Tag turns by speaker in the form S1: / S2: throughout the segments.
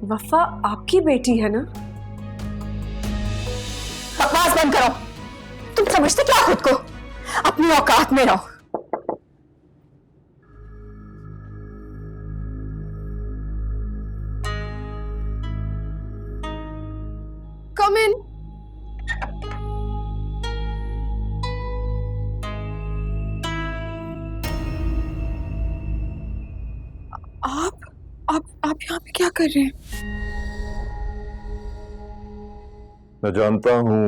S1: वफा आपकी बेटी है ना?
S2: बकवास बंद करो। तुम समझते क्या खुद को? अपनी औकात में रहो।
S1: कम इन। आप यहाँ पे क्या कर रहे हैं?
S3: मैं जानता हूं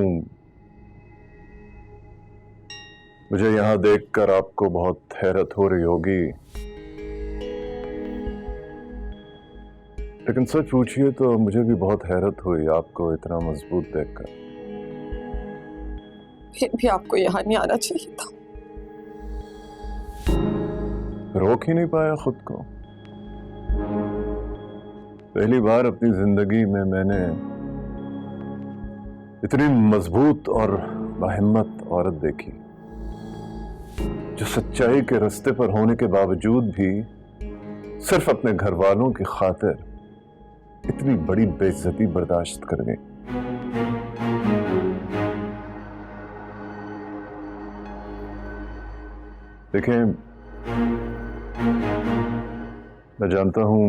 S3: मुझे यहां देखकर आपको बहुत हैरत हो रही होगी, लेकिन सच पूछिए तो मुझे भी बहुत हैरत हुई आपको इतना मजबूत देखकर।
S1: फिर भी आपको यहाँ नहीं आना चाहिए था।
S3: रोक ही नहीं पाया खुद को। पहली बार अपनी जिंदगी में मैंने इतनी मजबूत और बाहिम्मत औरत देखी, जो सच्चाई के रास्ते पर होने के बावजूद भी सिर्फ अपने घर वालों की खातिर इतनी बड़ी बेइज्जती बर्दाश्त कर गई। देखें, मैं जानता हूं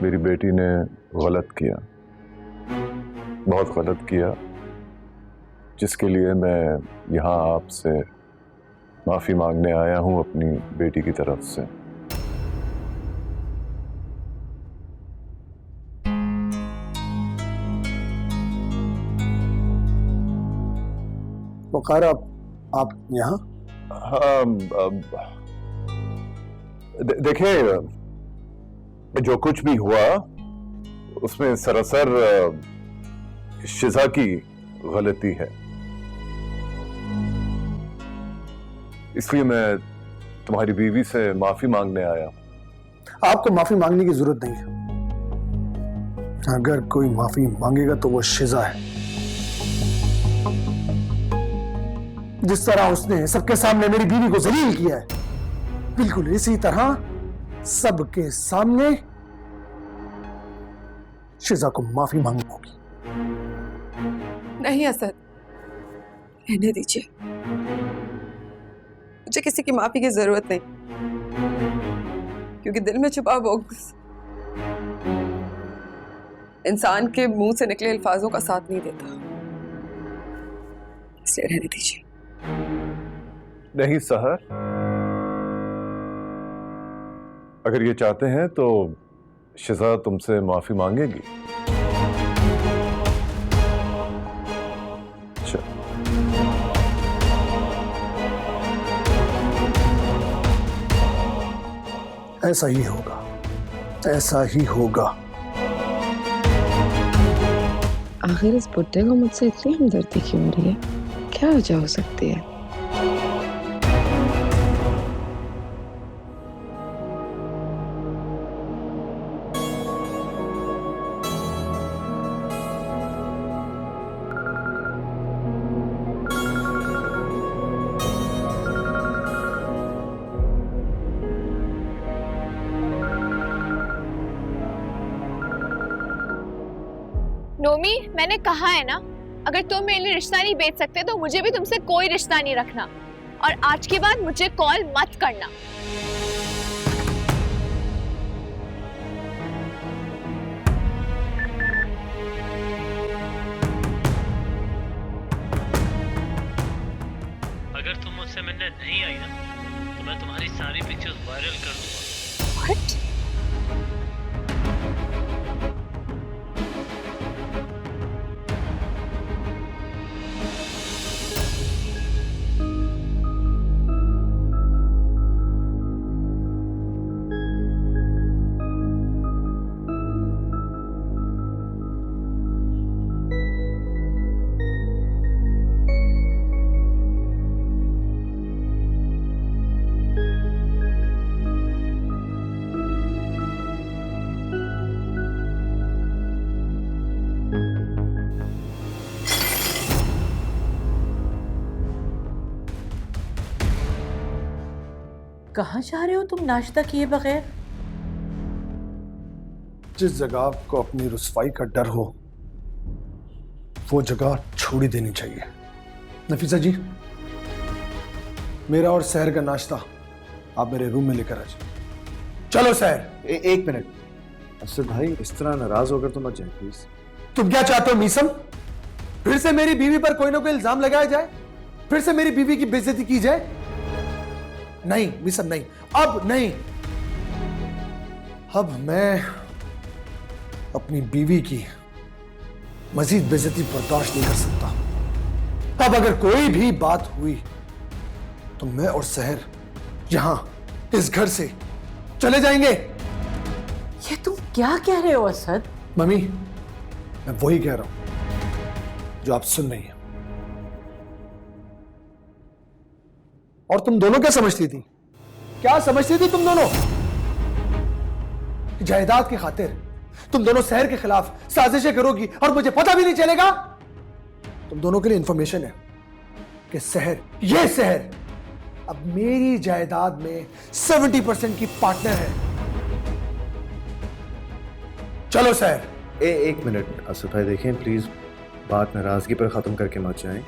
S3: मेरी बेटी ने गलत किया, बहुत गलत किया, जिसके लिए मैं यहां आपसे माफी मांगने आया हूं अपनी बेटी की तरफ से।
S4: वकार, आप यहाँ?
S3: हाँ, देखिए, जो कुछ भी हुआ उसमें सरासर शिजा की गलती है, इसलिए मैं तुम्हारी बीवी से माफी मांगने आया हूं।
S4: आपको माफी मांगने की जरूरत नहीं है। अगर कोई माफी मांगेगा तो वो शिजा है। जिस तरह उसने सबके सामने मेरी बीवी को जलील किया है, बिल्कुल इसी तरह सबके सामने शिजा को माफी मांगनी होगी।
S1: नहीं असद, रहने दीजिए। मुझे किसी की माफी की जरूरत नहीं, क्योंकि दिल में छुपा बुग़्ज़ इंसान के मुंह से निकले अल्फाजों का साथ नहीं देता, इसलिए रहने दीजिए।
S3: नहीं सहर, अगर ये चाहते हैं तो शिजा तुमसे माफी मांगेगी। अच्छा,
S4: ऐसा ही होगा, ऐसा ही होगा।
S5: आखिर इस बुड्ढे को मुझसे इतनी हमदर्दी क्यों हो रही है? क्या वजह हो सकती है?
S6: नोमी, मैंने कहा है ना, अगर तुम मेरे लिए रिश्ता नहीं बेच सकते तो मुझे भी तुमसे कोई रिश्ता नहीं रखना, और आज के बाद मुझे कॉल मत करना।
S7: अगर तुम मुझसे मिलने नहीं आई ना, तो मैं तुम्हारी सारी पिक्चर्स वायरल कर दूंगा।
S6: What?
S8: कहाँ जा रहे हो तुम नाश्ता किए बगैर?
S4: जिस जगह आपको अपनी रुसवाई का डर हो वो जगह छोड़ ही देनी चाहिए। नफीसा जी, मेरा और सहर का नाश्ता आप मेरे रूम में लेकर आ जाइए। चलो सहर।
S8: एक मिनट असद भाई, इस तरह नाराज होकर तो मत जाए प्लीज।
S4: तुम क्या चाहते हो मीसम? फिर से मेरी बीवी पर कोई ना कोई इल्जाम लगाया जाए, फिर से मेरी बीवी की बेइज्जती की जाए? नहीं मीसम, नहीं, अब नहीं। अब मैं अपनी बीवी की मजीद बेइज्जती बर्दाश्त नहीं कर सकता। अब अगर कोई भी बात हुई तो मैं और सहर यहां इस घर से चले जाएंगे।
S9: ये तुम क्या कह रहे हो असद?
S4: मम्मी, मैं वही कह रहा हूं जो आप सुन रही हैं। और तुम दोनों क्या समझती थी? क्या समझती थी तुम दोनों? जायदाद की खातिर तुम दोनों सहर के खिलाफ साजिशें करोगी और मुझे पता भी नहीं चलेगा? तुम दोनों के लिए इंफॉर्मेशन है कि सहर, ये सहर अब मेरी जायदाद में 70% की पार्टनर है। चलो सहर।
S8: एक मिनट असद भाई, देखें प्लीज, बात नाराजगी पर खत्म करके मत जाएं।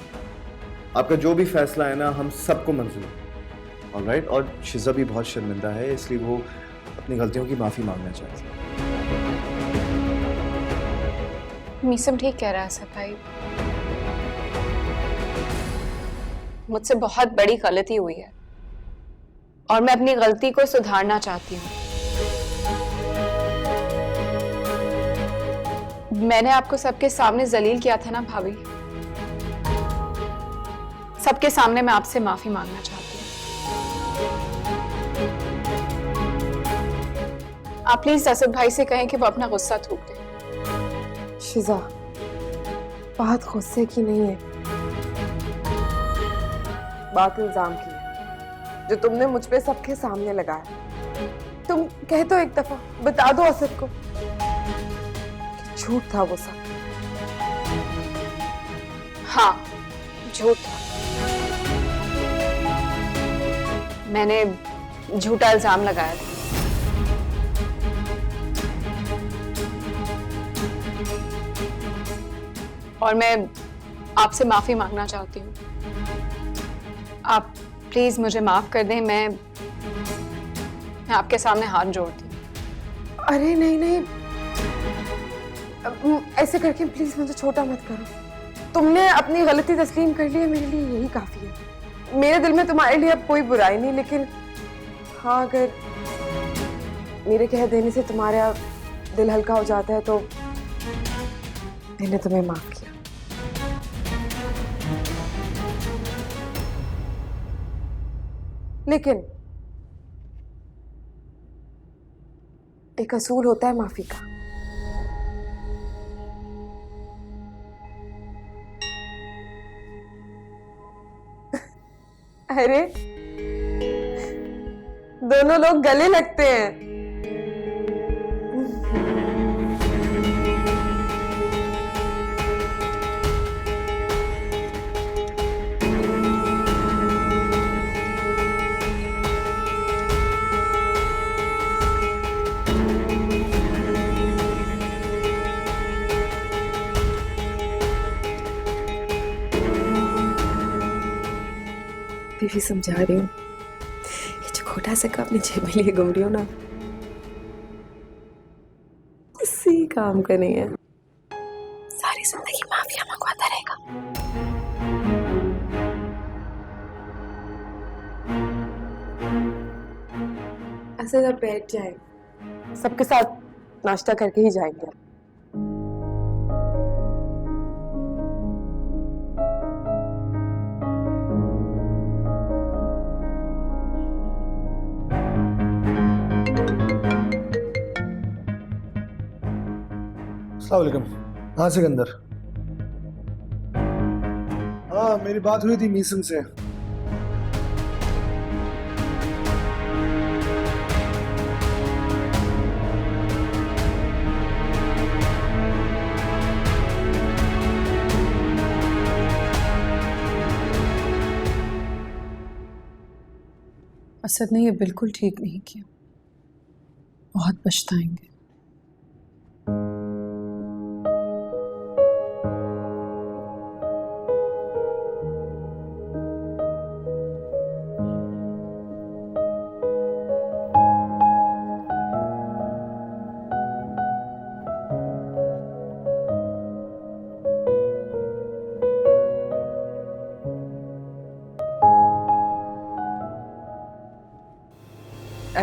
S8: आपका जो भी फैसला है ना, हम सबको मंजूर है। ऑलराइट। और शिजा भी बहुत शर्मिंदा है, इसलिए वो अपनी गलतियों की माफी मांगना चाहती है।
S6: मीसम ठीक कह रहा है असद भाई, मुझसे बहुत बड़ी गलती हुई है और मैं अपनी गलती को सुधारना चाहती हूँ। मैंने आपको सबके सामने जलील किया था ना भाभी, सबके सामने मैं आपसे माफी मांगना चाहती हूँ। आप प्लीज असद भाई से कहें कि वो अपना गुस्सा थूक दें।
S5: शिजा, बात गुस्से की नहीं है, बात इल्जाम की है जो तुमने मुझ पे सबके सामने लगाया। तुम कह तो एक दफा, बता दो असद को कि झूठ था वो सब।
S6: हाँ, झूठ था। मैंने झूठा इल्जाम लगाया था। और मैं आपसे माफी मांगना चाहती हूँ। आप प्लीज मुझे माफ कर दें। मैं आपके सामने हाथ जोड़ती हूँ।
S5: अरे नहीं नहीं, ऐसे करके प्लीज मुझे छोटा मत करो। तुमने अपनी गलती तस्लीम कर ली है, मेरे लिए यही काफी है। मेरे दिल में तुम्हारे लिए अब कोई बुराई नहीं, लेकिन हाँ, अगर मेरे कह देने से तुम्हारा दिल हल्का हो जाता है तो मैंने तुम्हें माफ किया। लेकिन एक असूल होता है माफी का। अरे दोनों लोग गले लगते हैं। बीवी समझा रही हूँ, ये जो खोटा सा अपनी जेब में लिए घूम रही हो ना, किसी काम का नहीं है। सारी जिंदगी माफिया मंगवाता रहेगा। ऐसे जब बैठ जाए, सबके साथ नाश्ता करके ही जाएंगे।
S4: अस्सलाम वालेकुम। हाँ सिकंदर। हाँ, मेरी बात हुई थी मीसम से।
S10: असद ने ये बिल्कुल ठीक नहीं किया, बहुत पछताएंगे।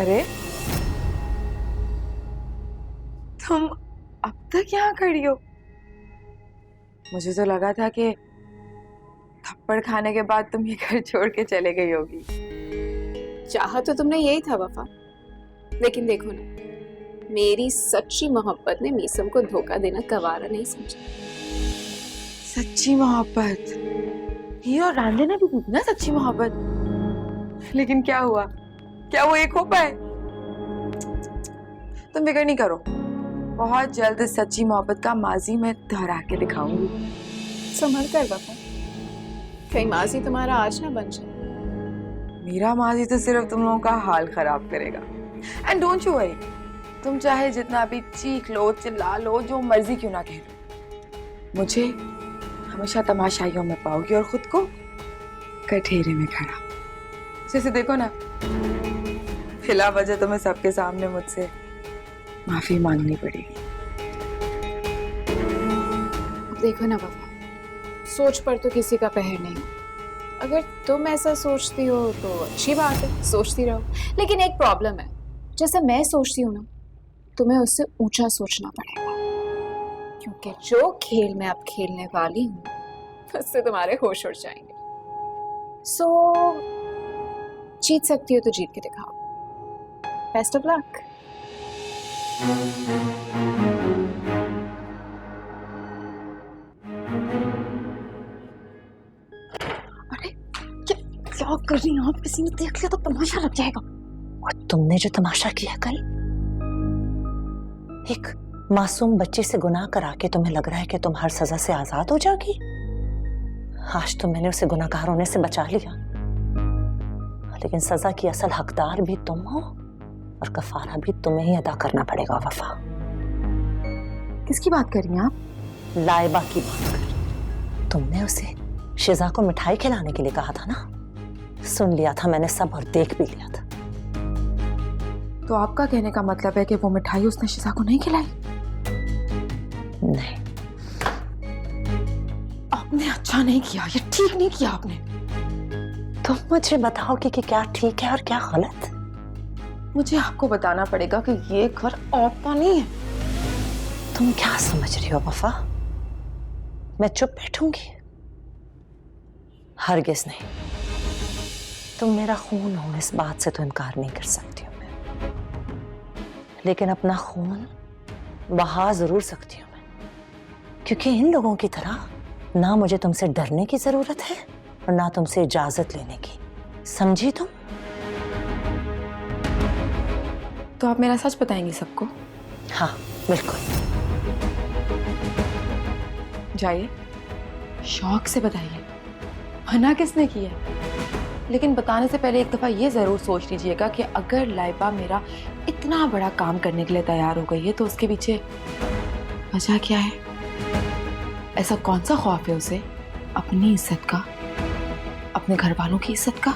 S5: अरे तुम अब तक यहाँ खड़ी हो? मुझे तो लगा था कि थप्पड़ खाने के बाद तुम ये घर छोड़ के चले गई होगी।
S10: चाहा तो तुमने यही था वफा, लेकिन देखो ना, मेरी सच्ची मोहब्बत ने मीसम को धोखा देना गवारा नहीं समझा।
S5: सच्ची मोहब्बत? ही और रांझे ने भी की थी ना सच्ची मोहब्बत, लेकिन क्या हुआ? क्या वो एक हो पाए? तुम फिक्र नहीं करो, बहुत जल्द इस सच्ची मोहब्बत का माजी मैं दोहरा के दिखाऊंगी।
S10: संभल कर वफा, कहीं माजी तुम्हारा आज ना बन जाए।
S5: मेरा माजी तो सिर्फ तुम लोगों का हाल खराब करेगा। एंड डोंट यू वरी, तुम चाहे जितना भी चीख लो, चिल्ला लो, जो मर्जी क्यों ना कह लो, मुझे हमेशा तमाशाइयों में पाओगी और खुद को कठेरे में खड़ा। जैसे देखो ना, खिला वजह तुम्हें सबके सामने मुझसे माफी मांगनी पड़ेगी।
S10: अब देखो ना वफा, सोच पर तो किसी का पहर नहीं। अगर तुम ऐसा सोचती हो तो अच्छी बात है, सोचती रहो। लेकिन एक प्रॉब्लम है, जैसे मैं सोचती हूँ ना, तुम्हें उससे ऊंचा सोचना पड़ेगा, क्योंकि जो खेल मैं अब खेलने वाली हूँ उससे तुम्हारे होश उड़ जाएंगे। सो जीत सकती हो तो जीत के दिखाओ। Best of luck.
S2: अरे क्या कर रही हैं आप? किसी ने देख लिया तो तमाशा लग जाएगा। और तुमने जो तमाशा किया कल, एक मासूम बच्चे से गुनाह करा के तुम्हें लग रहा है कि तुम हर सजा से आजाद हो जाओगी। आज तो मैंने उसे गुनाहगार होने से बचा लिया, लेकिन सजा की असल हकदार भी तुम हो और कफारा भी तुम्हें ही अदा करना पड़ेगा वफा।
S5: किसकी बात कर रही हैं आप?
S2: लाइबा की बात कर रही हूं। तुमने उसे शिजा को मिठाई खिलाने के लिए कहा था ना? सुन लिया था मैंने सब और देख भी लिया था।
S5: तो आपका कहने का मतलब है कि वो मिठाई उसने शिजा को नहीं खिलाई?
S2: नहीं,
S5: आपने अच्छा नहीं किया, ये ठीक नहीं किया आपने।
S2: तुम मुझे बताओगे कि क्या ठीक है और क्या गलत?
S5: मुझे आपको बताना पड़ेगा कि ये घर आपका नहीं है।
S2: तुम क्या समझ रही हो वफा? मैं चुप बैठूंगी? हरगिज नहीं। तुम मेरा खून हो, इस बात से तो इनकार नहीं कर सकती हूँ मैं, लेकिन अपना खून बहा जरूर सकती हूँ मैं, क्योंकि इन लोगों की तरह ना मुझे तुमसे डरने की जरूरत है और ना तुमसे इजाजत लेने की। समझी तुम?
S5: तो आप मेरा सच बताएंगी सबको?
S2: हाँ बिल्कुल।
S5: जाइए, शौक से बताइए, मना किसने किया? लेकिन बताने से पहले एक दफा ये जरूर सोच लीजिएगा कि अगर लाइबा मेरा इतना बड़ा काम करने के लिए तैयार हो गई है तो उसके पीछे वजह क्या है? ऐसा कौन सा खौफ है उसे अपनी इज्जत का, अपने घर वालों की इज्जत का?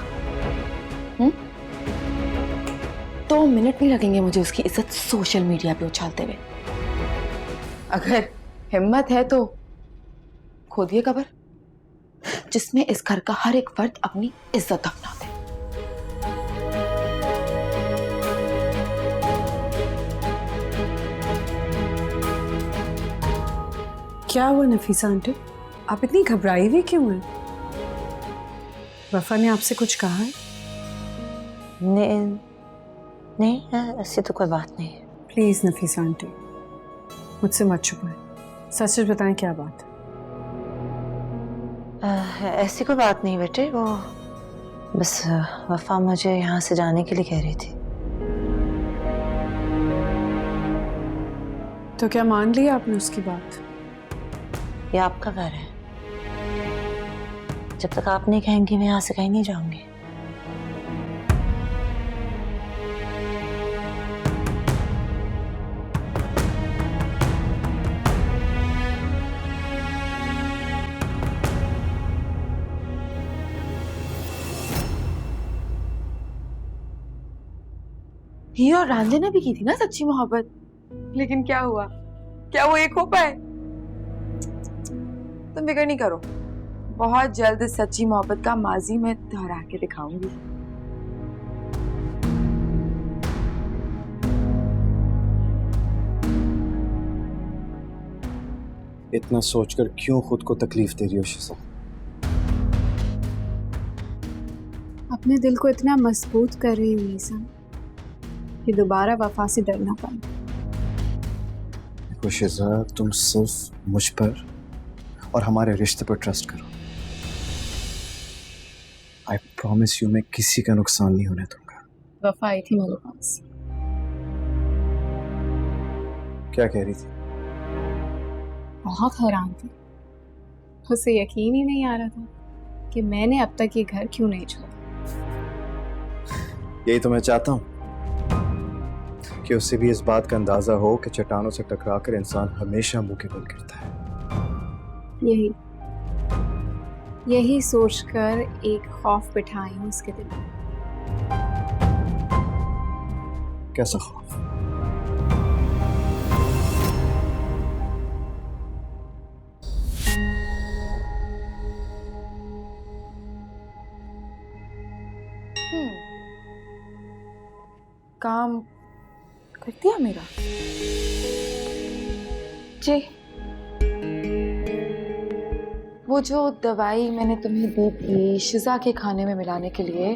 S5: 2 मिनट नहीं लगेंगे मुझे उसकी इज्जत सोशल मीडिया पे उछालते हुए। अगर हिम्मत है तो खोदिए कब्र जिसमें इस घर का हर एक फर्द अपनी इज्जत दफना दे।
S9: क्या हुआ नफीसा आंटी, आप इतनी घबराई हुई क्यों हैं? वफा ने आपसे कुछ कहा है?
S2: नहीं, ऐसी तो कोई बात नहीं है।
S9: प्लीज नफीसा आंटी, मुझसे मत छुपाएं, सच सच बताएं क्या बात है।
S2: ऐसी कोई बात नहीं बेटे, वो बस वफा मुझे यहाँ से जाने के लिए कह रही थी।
S9: तो क्या मान लिया आपने उसकी बात?
S2: ये आपका घर है, जब तक आप नहीं कहेंगी मैं यहाँ से कहीं नहीं जाऊंगी।
S5: ही और रांझे ने भी की थी ना सच्ची मोहब्बत, लेकिन क्या हुआ? क्या वो एक हो पाए? तुम फिक्र नहीं करो, बहुत जल्द इस सच्ची मोहब्बत का माजी मैं दोहरा के दिखाऊंगी।
S8: इतना सोचकर क्यों खुद को तकलीफ दे रही हो शिजा?
S10: अपने दिल को इतना मजबूत कर रही हूँ मीसम कि दोबारा वफा से डरना पड़े।
S8: देखो शिजा, तुम सिर्फ मुझ पर और हमारे रिश्ते पर ट्रस्ट करो। आई प्रॉमिस यू, मैं किसी का नुकसान नहीं होने दूंगा।
S10: वफा आई थी मेरे पास।
S8: क्या कह रही थी?
S10: बहुत हैरान थी, उसे यकीन ही नहीं आ रहा था कि मैंने अब तक ये घर क्यों नहीं छोड़ा।
S8: यही तो मैं चाहता हूँ कि उससे भी इस बात का अंदाजा हो कि चट्टानों से टकराकर इंसान हमेशा मुंह के बल गिरता है।
S10: यही सोचकर एक खौफ बिठाई हूँ उसके दिल में।
S8: कैसा खौफ?
S5: काम कर दिया मेरा?
S6: जी,
S5: वो जो दवाई मैंने तुम्हें दी थी शिजा के खाने में मिलाने के लिए,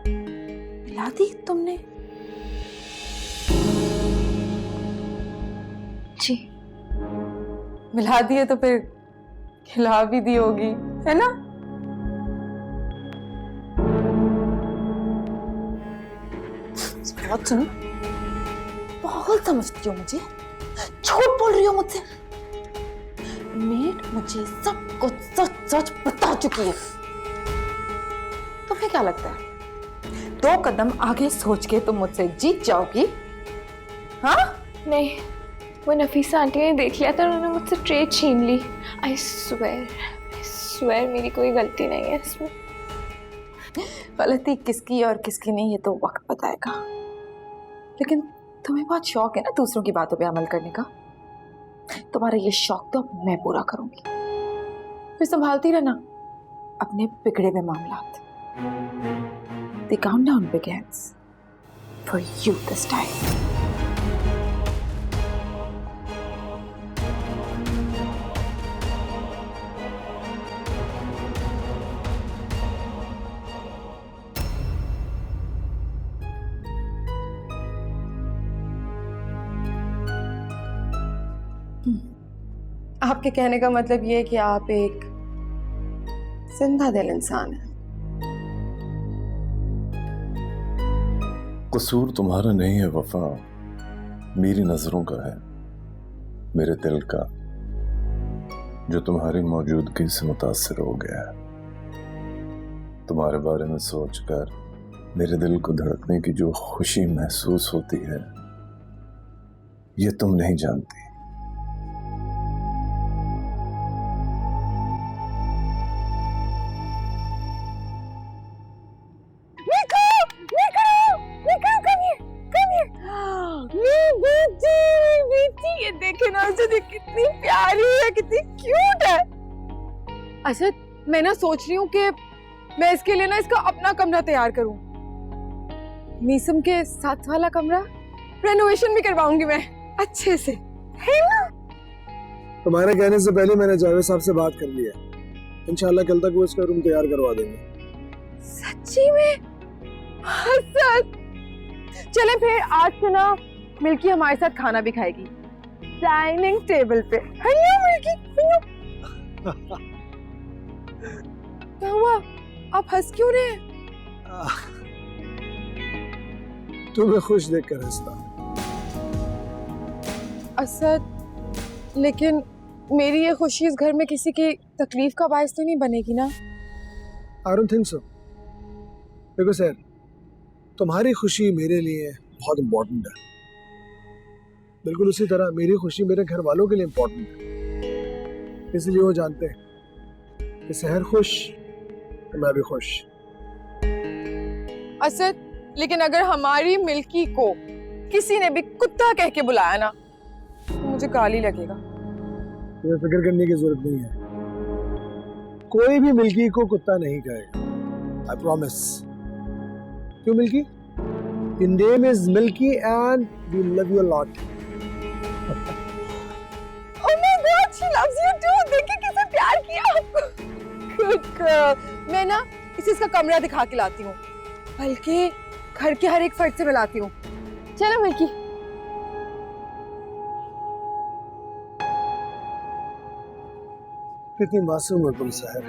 S5: मिला दी तुमने?
S6: जी।
S5: मिला दी है तो फिर खिला भी दी होगी, है ना? बहुत सुनो, पागल समझती हो मुझे? झूठ बोल रही हो मुझसे? मेड मुझे सब कुछ सच सच बता चुकी है। तुम्हें क्या लगता है 2 कदम आगे सोच के तुम मुझसे जीत जाओगी? हाँ?
S6: नहीं, वो नफीसा आंटी ने देख लिया था, उन्होंने मुझसे ट्रे छीन ली। आई स्वेयर मेरी कोई गलती नहीं है इसमें।
S5: गलती किसकी और किसकी नहीं ये तो वक्त बताएगा, लेकिन तुम्हें बहुत शौक है ना दूसरों की बातों पे अमल करने का। तुम्हारा ये शौक तो अब मैं पूरा करूंगी। फिर संभालती रहना अपने बिगड़े हुए मामलात। The countdown begins for you this time. आपके कहने का मतलब ये है कि आप एक जिंदा दिल इंसान हैं।
S3: कसूर तुम्हारा नहीं है वफा, मेरी नजरों का है, मेरे दिल का, जो तुम्हारी मौजूदगी से मुतासिर हो गया है। तुम्हारे बारे में सोचकर मेरे दिल को धड़कने की जो खुशी महसूस होती है, ये तुम नहीं जानती।
S5: ये देखे ना, कितनी प्यारी है, कितनी क्यूट है। अच्छा, मैं ना सोच रही हूँ कि मैं इसके लिए ना इसका अपना कमरा तैयार करूँ। मीसम के साथ वाला कमरा रेनोवेशन भी करवाऊंगी मैं अच्छे से, है ना?
S4: तुम्हारे कहने से पहले मैंने जावेद साहब से बात कर लिया, इंशाल्लाह कल तक वो इसका रूम तैयार करवा देंगे।
S5: सच्ची में? हसन, चले फिर आज से ना मिल्की हमारे साथ खाना भी खाएगी डाइनिंग टेबल पे, है ना मिल्की? क्या हुआ, आप हंस क्यों रहे हैं?
S4: तुम्हें खुश देखकर हंसता।
S5: असद, लेकिन मेरी ये खुशी इस घर में किसी की तकलीफ का बायस तो नहीं बनेगी ना?
S4: I don't think so। देखो सर, तुम्हारी खुशी मेरे लिए बहुत इम्पोर्टेंट है, बिल्कुल उसी तरह मेरी खुशी मेरे घर वालों के लिए इम्पोर्टेंट है। इसलिए वो जानते हैं कि सहर खुश तो मैं भी खुश।
S5: असद, लेकिन अगर हमारी मिल्की को किसी ने भी कुत्ता कह के बुलाया ना तो मुझे गाली लगेगा।
S4: तुम्हें फिक्र करने की जरूरत नहीं है, कोई भी मिल्की को कुत्ता नहीं कहेगा, आई प्रॉमिस। क्यों milky? Your name is Milky and we love you a lot।
S5: Oh my God, she loves you too. देखिए किसे प्यार किया आपको. Good girl. मैं ना इसे इसका कमरा दिखा के लाती हूँ, बल्कि घर के हर एक फर्द से मिलाती हूँ. चलो मिल्की.
S4: कितनी मासूम हो तुम सहर.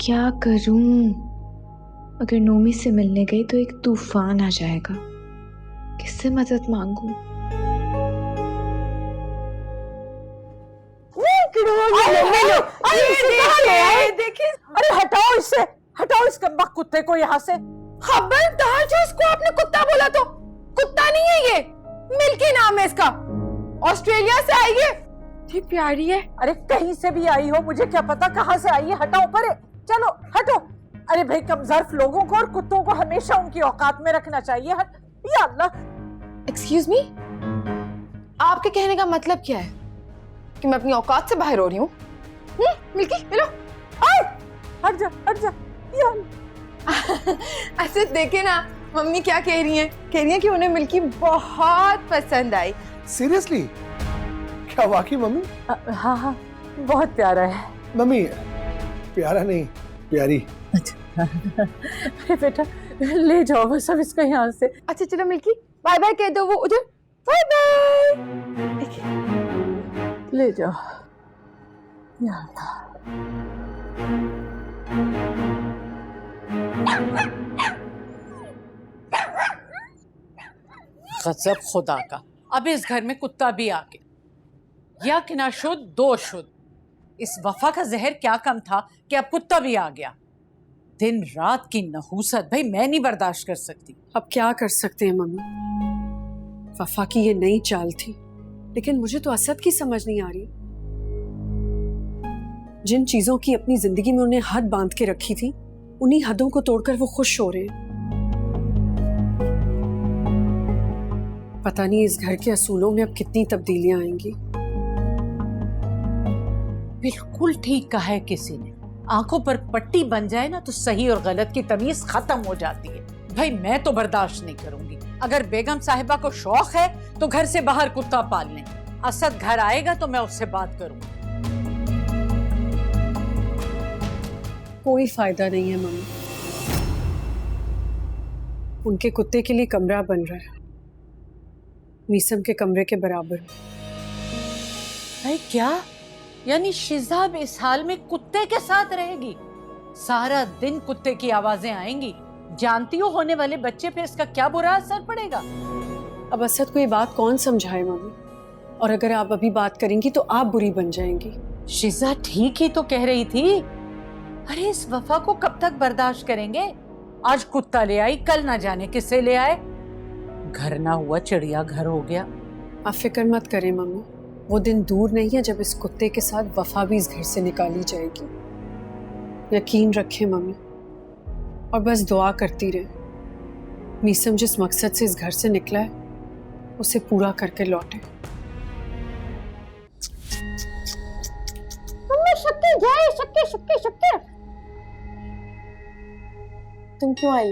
S10: क्या करूं? अगर नोमी से मिलने गई तो एक तूफान आ जाएगा. किससे मदद मांगूं?
S2: अरे हटाओ इससे, हटाओ इस कमबख्त कुत्ते को यहाँ से.
S5: खबरदार जो इसको आपने कुत्ता बोला तो कुत्ता नहीं है ये, मिल्की नाम है इसका. ऑस्ट्रेलिया से आई है. ये प्यारी है.
S2: अरे कहीं से भी आई हो, मुझे क्या पता कहाँ से आई है. हटाओ परे, चलो हटो. अरे भाई, कमजोर लोगों को और कुत्तों को हमेशा उनकी औकात में रखना चाहिए. या अल्लाह.
S5: एक्सक्यूज मी, आपके कहने का मतलब क्या है कि मैं अपनी औकात से बाहर हो रही हूँ? मिल्की मिलो.
S2: हट जा, हट जा. या
S5: ऐसे देखे ना मम्मी क्या कह रही हैं. कह रही हैं कि उन्हें मिल्की बहुत पसंद आई.
S4: सीरियसली? क्या वाकई मम्मी?
S2: हाँ हाँ, बहुत प्यारा है.
S4: मम्मी प्यारा नहीं, प्यारी.
S2: अरे बेटा, ले जाओ बस अब इसको यहाँ से.
S5: अच्छा चलो मिल्की, बाय बाय कह दो. वो उधर बाय बाय.
S2: ले जाओ. या अल्लाह.
S11: गजब खुदा का. अब इस घर में कुत्ता भी आ गया. या कि ना शुद्ध दो शुद्ध. इस वफा का जहर क्या कम था कि अब कुत्ता भी आ गया. दिन रात की नहूसत भाई मैं नहीं बर्दाश्त कर सकती.
S9: अब क्या कर सकते हैं मम्मी? वफा की ये नई चाल थी, लेकिन मुझे तो असद की समझ नहीं आ रही. जिन चीजों की अपनी जिंदगी में उन्हें हद बांध के रखी थी, उन्हीं हदों को तोड़कर वो खुश हो रहे हैं. पता नहीं इस घर के असूलों में अब कितनी तब्दीलियां आएंगी.
S11: बिल्कुल ठीक कहा है किसी ने. आंखों पर पट्टी बन जाए ना तो सही और गलत की तमीज खत्म हो जाती है. भाई मैं तो बर्दाश्त नहीं करूंगी. अगर बेगम साहिबा को शौक है तो घर से बाहर कुत्ता पाल लें. असद घर आएगा तो मैं उससे बात करूंगी.
S9: कोई फायदा नहीं है मम्मी. उनके कुत्ते के लिए कमरा बन रहा है, मीसम के कमरे के बराबर.
S11: भाई क्या? यानी शिजा अब इस हाल में कुत्ते के साथ रहेगी? सारा दिन कुत्ते की आवाजें आएंगी. जानती हो होने वाले बच्चे पे इसका क्या बुरा असर पड़ेगा.
S9: अब असद को ये बात कौन समझाए मम्मी? और अगर आप अभी बात करेंगी तो आप बुरी बन जाएंगी.
S11: शिजा ठीक ही तो कह रही थी. अरे इस वफा को कब तक बर्दाश्त करेंगे? आज कुत्ता ले आई, कल ना जाने किसे ले आए. घर ना हुआ चिड़िया घर हो गया.
S9: आप फिक्र मत करें मम्मी, वो दिन दूर नहीं है जब इस कुत्ते के साथ वफा भी इस घर से निकाली जाएगी. यकीन रखें मम्मी, और बस दुआ करती रहे मीसम जिस मकसद से इस घर से निकला है उसे पूरा करके लौटे.
S5: शक्के जाए, शक्के शक्के शक्के. तुम क्यों आई?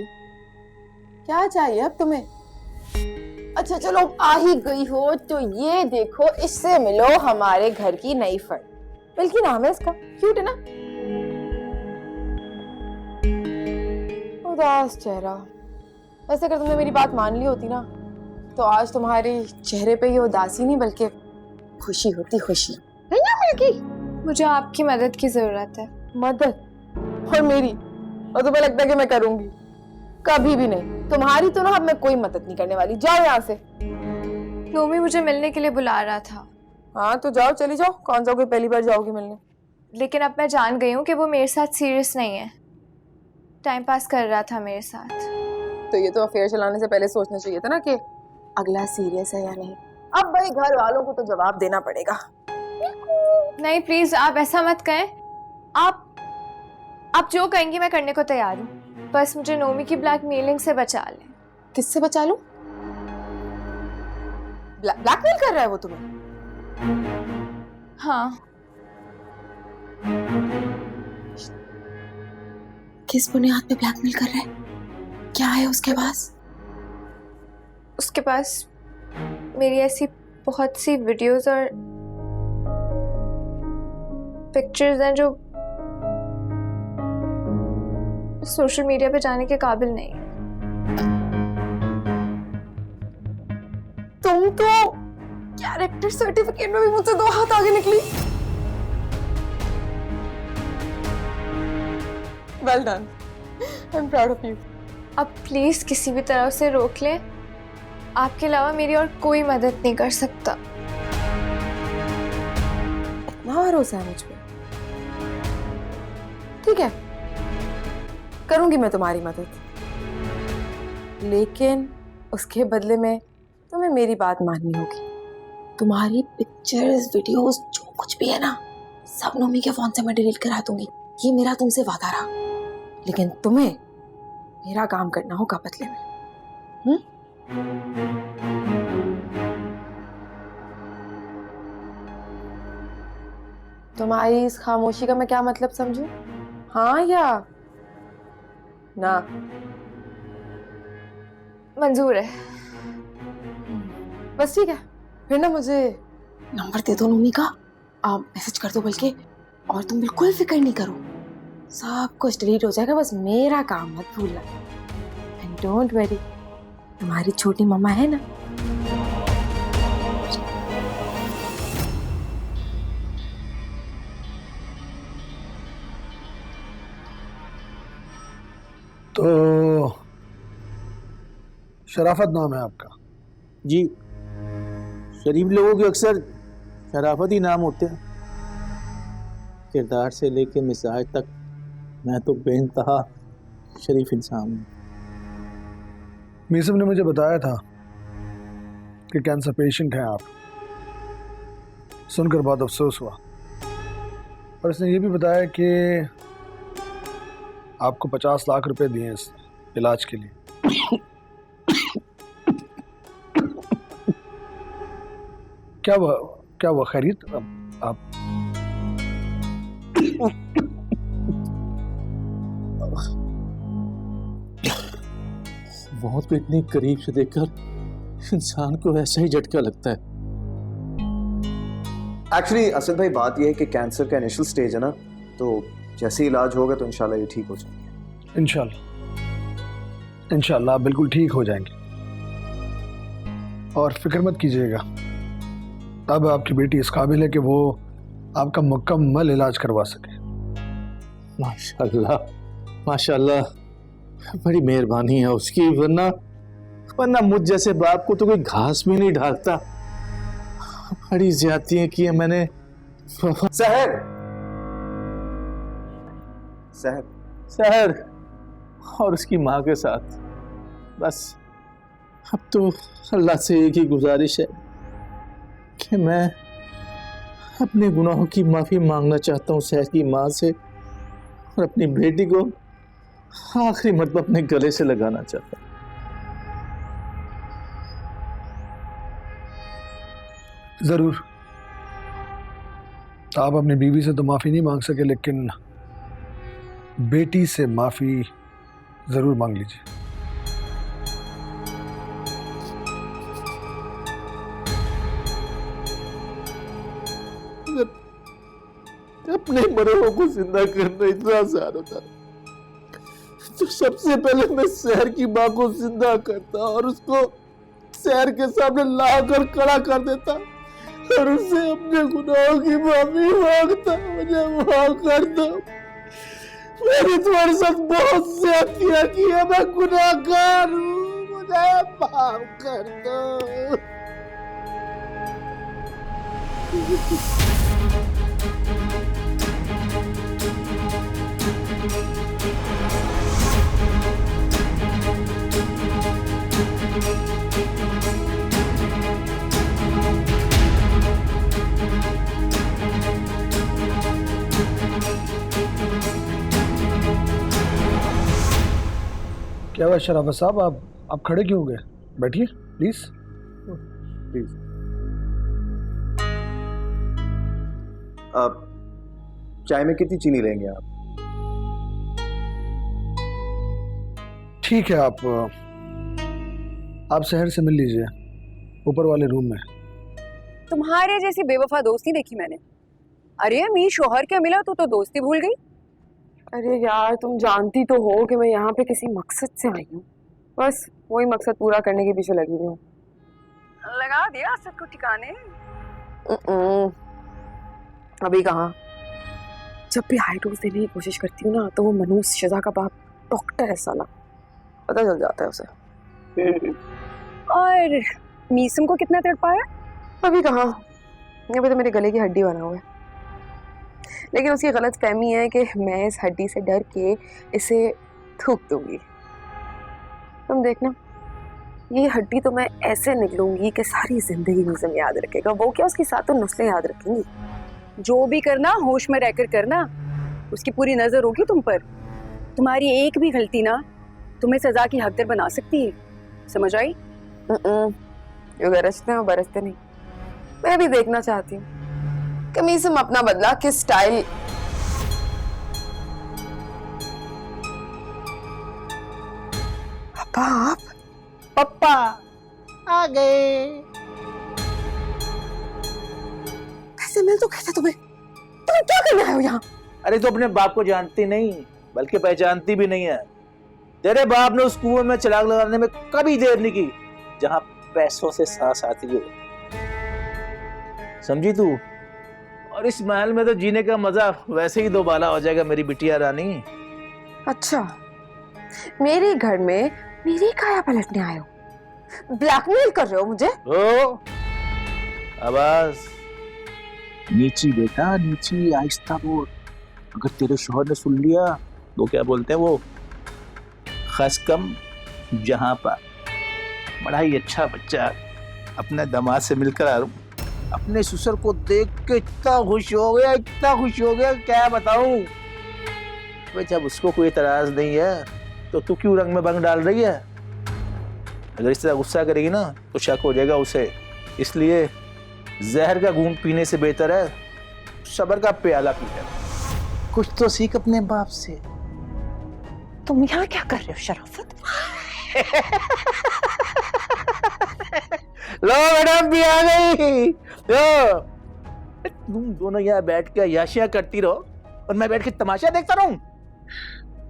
S5: क्या चाहिए अब तुम्हें? अच्छा चलो आ ही गई हो तो ये देखो, इससे मिलो हमारे घर की नई फर्द. मिल्की नाम है इसका. क्यूट है ना? उदास चेहरा. वैसे अगर तुमने मेरी बात मान ली होती ना तो आज तुम्हारे चेहरे पे ये उदासी नहीं बल्कि खुशी होती. खुशी है ना मिल्की?
S10: मुझे आपकी मदद की जरूरत है.
S5: मदद? और मेरी? और तुम्हें लगता है कि मैं करूंगी? कभी भी नहीं. तुम्हारी तो ना अब मैं कोई मदद नहीं करने वाली. जाओ यहाँ से.
S10: नोमी मुझे मिलने के लिए बुला रहा था.
S5: हाँ तो जाओ, चली जाओ. कौन सा कोई पहली बार जाओगी मिलने?
S10: लेकिन अब मैं जान गई हूँ कि वो मेरे साथ सीरियस नहीं है, टाइम पास कर रहा था मेरे साथ.
S5: तो ये तो अफेयर चलाने से पहले सोचना चाहिए था ना कि अगला सीरियस है या नहीं. अब भाई घर वालों को तो जवाब देना पड़ेगा.
S10: नहीं प्लीज आप ऐसा मत कहें. आप जो कहेंगी मैं करने को तैयार हूँ. बस मुझे नोमी की ब्लैकमेलिंग से बचा लें.
S5: किससे बचा लूं? ब्लैकमेल कर रहा है वो तुम्हें?
S10: हाँ. किस बुनियाद पे ब्लैकमेल कर रहे हैं? क्या है उसके पास?
S6: उसके पास मेरी ऐसी बहुत सी वीडियोस और पिक्चर्स हैं जो सोशल मीडिया पे जाने के काबिल नहीं है।
S5: तुम तो कैरेक्टर सर्टिफिकेट में भी मुझसे 2 हाथ आगे निकली। Well done, I am proud of you.
S6: अब प्लीज किसी भी तरह से रोक ले, आपके अलावा मेरी और कोई मदद नहीं कर सकता।
S5: इतना भरोसा है मुझ पे? ठीक है, करूंगी मैं तुम्हारी मदद, लेकिन उसके बदले में तुम्हें मेरी बात माननी होगी। तुम्हारी पिक्चर्स, वीडियोस, जो कुछ भी है ना, सब नोमी के फोन से मैं डिलीट करा दूंगी। ये मेरा तुमसे वादा रहा, लेकिन तुम्हें मेरा काम करना होगा बदले में। तुम्हारी इस खामोशी का मैं क्या मतलब समझूं? हाँ या ना?
S6: मंजूर है।
S5: बस ठीक है, फिर ना मुझे नंबर दे दो नोमी का, आप मैसेज कर दो बल्कि, और तुम बिल्कुल फिक्र नहीं करो, सब कुछ डिलीट हो जाएगा, बस मेरा काम मत भूलना। एंड डोंट वरी, तुम्हारी छोटी मम्मा है ना।
S4: तो शराफत नाम है आपका?
S12: जी, शरीफ लोगों के अक्सर शराफत ही नाम होते हैं। किरदार से लेके मिजाज तक मैं तो बेइंतहा शरीफ इंसान हूँ।
S4: मीसम ने मुझे बताया था कि कैंसर पेशेंट हैं आप, सुनकर बहुत अफसोस हुआ। और इसने ये भी बताया कि आपको 50 लाख रुपए दिए इस इलाज के लिए। क्या वो खैरियत? आप
S12: मौत को इतनी करीब से देखकर इंसान को ऐसा ही झटका लगता है।
S8: एक्चुअली असद भाई, बात यह है कि कैंसर का इनिशियल स्टेज है ना, तो जैसे ही इलाज होगा तो इंशाल्लाह ये ठीक हो जाएंगे।
S4: इंशाल्लाह आप बिल्कुल ठीक हो जाएंगे, और फिक्र मत कीजिएगा। अब आपकी बेटी इस काबिल है कि वो आपका मुकम्मल इलाज करवा सके।
S12: माशाल्लाह माशाल्लाह, बड़ी मेहरबानी है उसकी, वरना मुझ जैसे बाप को तो कोई घास भी नहीं ढालता। बड़ी ज्यादतियां की है मैंने।
S8: सहर सहर
S12: सहर और उसकी माँ के साथ, बस अब तो अल्लाह से एक ही गुजारिश है कि मैं अपने गुनाहों की माफ़ी मांगना चाहता हूँ सहर की माँ से, और अपनी बेटी को आखिरी मरतबा अपने गले से लगाना चाहता हूँ।
S4: जरूर, आप अपनी बीवी से तो माफी नहीं मांग सके, लेकिन बेटी से माफी जरूर मांग लीजिए।
S12: अपने मरे हुए को जिंदा करना इतना आसान होता तो सबसे पहले मैं सहर की माँ को जिंदा करता और उसको सहर के सामने लाकर खड़ा कर देता और उससे अपने गुनाहों की माफी मांगता। मुझे माफ कर दो, मैंने तुम्हारे साथ बहुत ज्यादतियां की है, मैं गुनाहगार हूँ, मुझे माफ कर दो।
S4: क्या हुआ शराफत साहब, आप खड़े क्यों हो गए? बैठिए प्लीज
S8: प्लीज। आप चाय में कितनी चीनी लेंगे आप?
S4: ठीक है, आप शहर से मिल लीजिए ऊपर वाले रूम में।
S5: तुम्हारे जैसी बेवफा दोस्त नहीं देखी मैंने। अरे मी शोहर क्या मिला तो दोस्ती भूल गई। अरे यार तुम जानती तो हो कि मैं यहाँ पे किसी मकसद से आई हूँ, बस वही मकसद पूरा करने के पीछे लगी हुई हूँ। लगा दिया असद को ठिकाने? अभी कहाँ। जब भी हाई डोज देने की कोशिश करती हूँ ना तो वो मनूस शिजा का बाप डॉक्टर है साला, पता चल जाता है उसे। और मीसम को कितना तड़पाया? अभी कहाँ, अभी तो मेरे गले की हड्डी बना हुआ है। लेकिन उसकी गलत फहमी है कि मैं इस हड्डी से डर के इसे थूक दूंगी। तुम देखना, ये हड्डी तो मैं ऐसे निकलूंगी कि सारी जिंदगी मीसम याद रखेगा। वो क्या, उसकी सातों नस्लें याद रखेंगी। जो भी करना होश में रहकर करना, उसकी पूरी नजर होगी तुम पर। तुम्हारी एक भी गलती ना तुम्हें सजा की हकदार बना सकती है, समझ आई? जो गरजते हैं वो बरसते नहीं। मैं भी देखना चाहती हूँ कि मीसम अपना बदला किस स्टाइल। पापा,
S12: पप्पा आ गए।
S5: पैसे मिल तो कैसे तुम्हें? तुम क्या करने आए हो यहाँ?
S12: अरे तो अपने बाप को जानती नहीं, बल्कि पहचानती भी नहीं है। तेरे बाप ने उस कुएं में चिराग लगाने में कभी देर नहीं की जहां पैसों से सांस आती है, समझी तू? और इस महल में तो जीने का मजा वैसे ही दोबारा हो जाएगा मेरी बिटिया रानी।
S5: अच्छा, मेरे घर में मेरी काया पलटने आए हो, ब्लैकमेल कर रहे हो मुझे?
S12: ओ, आवाज नीची बेटा, नीची, आहिस्ता बोल। अगर तेरे शोहर ने सुन लिया तो क्या बोलते हैं वो, खस कम जहां पर। बड़ा ही अच्छा बच्चा, अपने दामाद से मिलकर आ रहा हूं। अपने ससुर को देख के इतना खुश हो गया, इतना खुश हो गया, क्या बताऊं। भाई जब उसको कोई एतराज नहीं है तो तू क्यों रंग में भंग डाल रही है? अगर इस तरह गुस्सा करेगी ना तो शक हो जाएगा उसे। इसलिए जहर का घूंट पीने से बेहतर है सब्र का प्याला पी ले। कुछ तो सीख अपने बाप से।
S2: तुम यहाँ क्या कर रहे हो शराफत?
S12: लो मैडम भी आ गई। लो, तुम दोनों यहाँ बैठ के याशियां करती रहो और मैं बैठ के तमाशा देखता रहूं।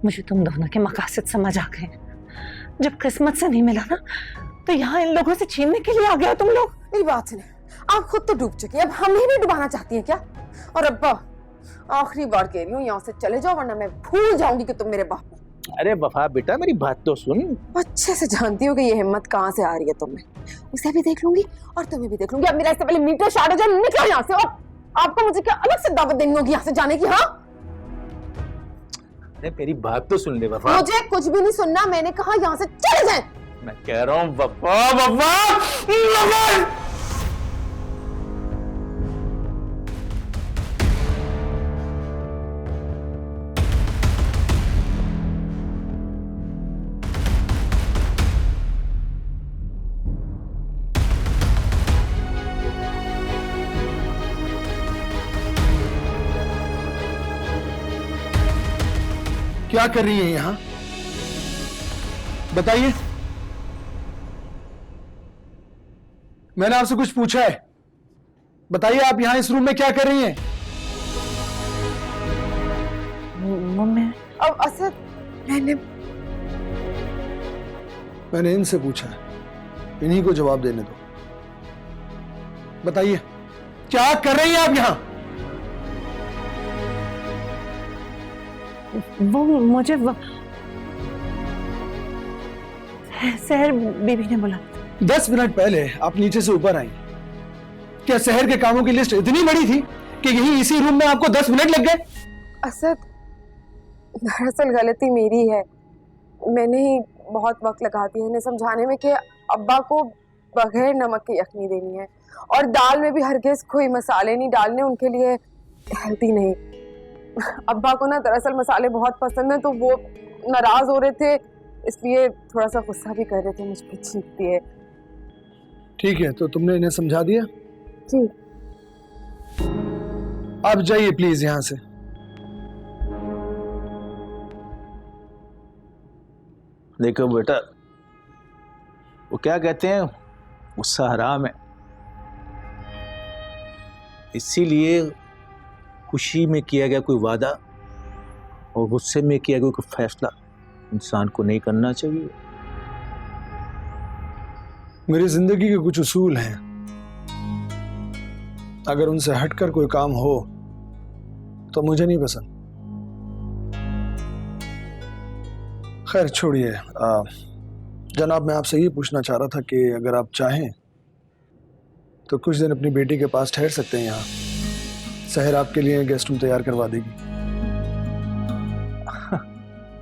S2: मुझे तुम दोनों के मकासद समझ आ गए। जब किस्मत से नहीं मिला ना तो यहाँ इन लोगों से छीनने के लिए आ गया तुम लोग।
S5: मेरी बात सुने, आप खुद तो डूब चुकी हैं, अब हमें भी डुबाना चाहती हैं क्या? और अब्बा, आखिरी बार कह रही हूँ यहाँ से चले जाओ वरना मैं भूल जाऊंगी कि तुम मेरे बाप हो।
S12: अरे वफा बेटा मेरी बात तो सुन।
S5: अच्छे से जानती हो कि ये हिम्मत कहाँ से आ रही है तुम में। उसे भी देख लूंगी और तुम्हें भी देख लूंगी। अब मेरा इससे पहले मीटर शाट हो जाए, निकलो यहाँ से। और आपको मुझे क्या अलग से दावत देनी होगी यहाँ से जाने की? हाँ,
S12: अरे मेरी बात तो सुन ले वफा।
S5: मुझे कुछ भी नहीं सुनना, मैंने कहा यहाँ से चले जाएं।
S12: मैं कह रहा हूँ वफा, वफा।
S4: क्या कर रही है यहाँ, बताइए? मैंने आपसे कुछ पूछा है, बताइए आप यहाँ इस रूम में क्या कर रही हैं?
S2: मम्मी,
S5: अब असद,
S4: मैंने इनसे पूछा है, इन्हीं को जवाब देने दो। बताइए क्या कर रही हैं आप यहाँ?
S2: वो मुझे सहर बीबी ने बोला।
S4: 10 मिनट पहले आप नीचे से ऊपर आई। क्या शहर के कामों की लिस्ट इतनी बड़ी थी कि यही इसी रूम में आपको 10 मिनट लग गए?
S5: असद, दरअसल गलती मेरी है। मैंने ही बहुत वक्त लगा दिया इन्हें समझाने में कि अब्बा को बगैर नमक की यखनी देनी है और दाल में भी हरगिज कोई मसाले नहीं डालने, उनके लिए हेल्दी नहीं। अब्बा को ना दरअसल मसाले बहुत पसंद है तो वो नाराज हो रहे थे, इसलिए थोड़ा सा गुस्सा भी कर रहे थे मुझ पर चीखती है।
S4: ठीक है, तो तुमने इन्हें समझा दिया?
S5: जी।
S4: आप जाइए प्लीज यहाँ से।
S13: देखो बेटा, वो क्या कहते हैं, गुस्सा हराम है, इसीलिए खुशी में किया गया कोई वादा और गुस्से में किया गया कोई फैसला इंसान को नहीं करना चाहिए।
S4: मेरी जिंदगी के कुछ उसूल हैं, अगर उनसे हटकर कोई काम हो तो मुझे नहीं पसंद। खैर छोड़िए, जनाब मैं आपसे ये पूछना चाह रहा था कि अगर आप चाहें तो कुछ दिन अपनी बेटी के पास ठहर सकते हैं यहाँ। सहर आपके लिए गेस्ट रूम तैयार करवा देगी।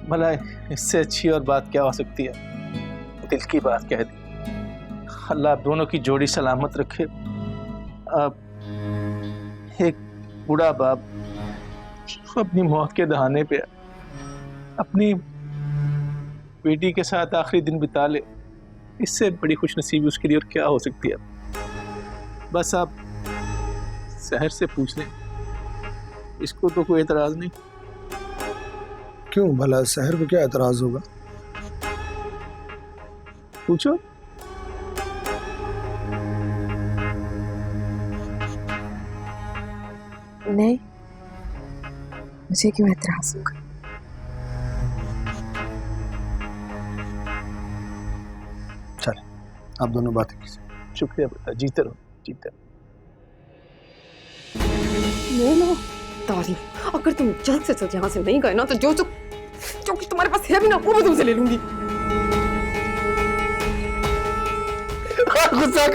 S13: भला इससे अच्छी और बात क्या हो सकती है, दिल की बात कह दी। अल्लाह आप दोनों की जोड़ी सलामत रखे। एक बूढ़ा बाप अपनी मौत के दहाने पे अपनी बेटी के साथ आखिरी दिन बिता ले, इससे बड़ी खुशनसीबी उसके लिए और क्या हो सकती है। बस आप सहर से पूछ लें, इसको तो कोई एतराज नहीं।
S4: क्यों भला सहर को क्या एतराज होगा?
S13: पूछो।
S5: नहीं, मुझे क्यों एतराज होगा?
S4: चले आप दोनों बातें कीजिए।
S13: शुक्रिया बेटा, जीते रहो जीते रहो।
S5: मोनो तारीफ, अगर तुम जल्द से जल्द यहाँ से नहीं गए ना तो जो कुछ तुम्हारे पास है भी ना वो मैं तुमसे ले लूंगी।
S12: गुस्सा